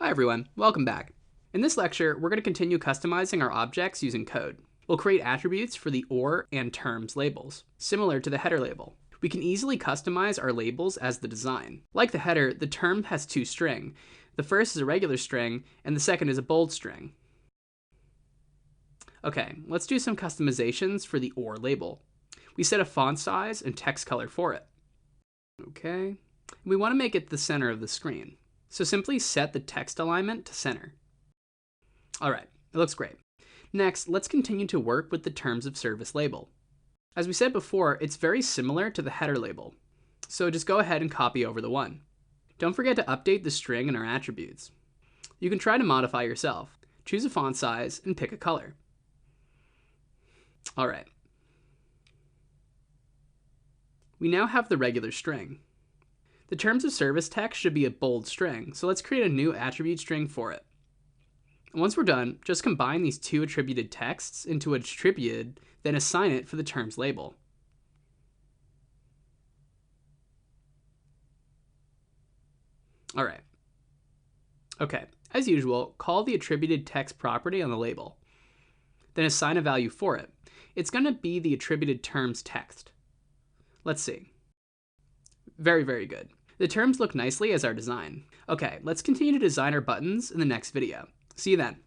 Hi everyone, welcome back. In this lecture, we're going to continue customizing our objects using code. We'll create attributes for the or and terms labels, similar to the header label. We can easily customize our labels as the design. Like the header, the term has two strings. The first is a regular string, and the second is a bold string. Okay, let's do some customizations for the or label. We set a font size and text color for it. Okay, we want to make it the center of the screen. So simply set the text alignment to center. All right, it looks great. Next, let's continue to work with the terms of service label. As we said before, it's very similar to the header label. So just go ahead and copy over the one. Don't forget to update the string in our attributes. You can try to modify yourself. Choose a font size and pick a color. All right. We now have the regular string. The terms of service text should be a bold string, so let's create a new attribute string for it. And once we're done, just combine these two attributed texts into a attributed, then assign it for the terms label. All right. Okay, as usual, call the attributed text property on the label. Then assign a value for it. It's going to be the attributed terms text. Let's see. Very, very good. The terms look nicely as our design. Okay, let's continue to design our buttons in the next video. See you then.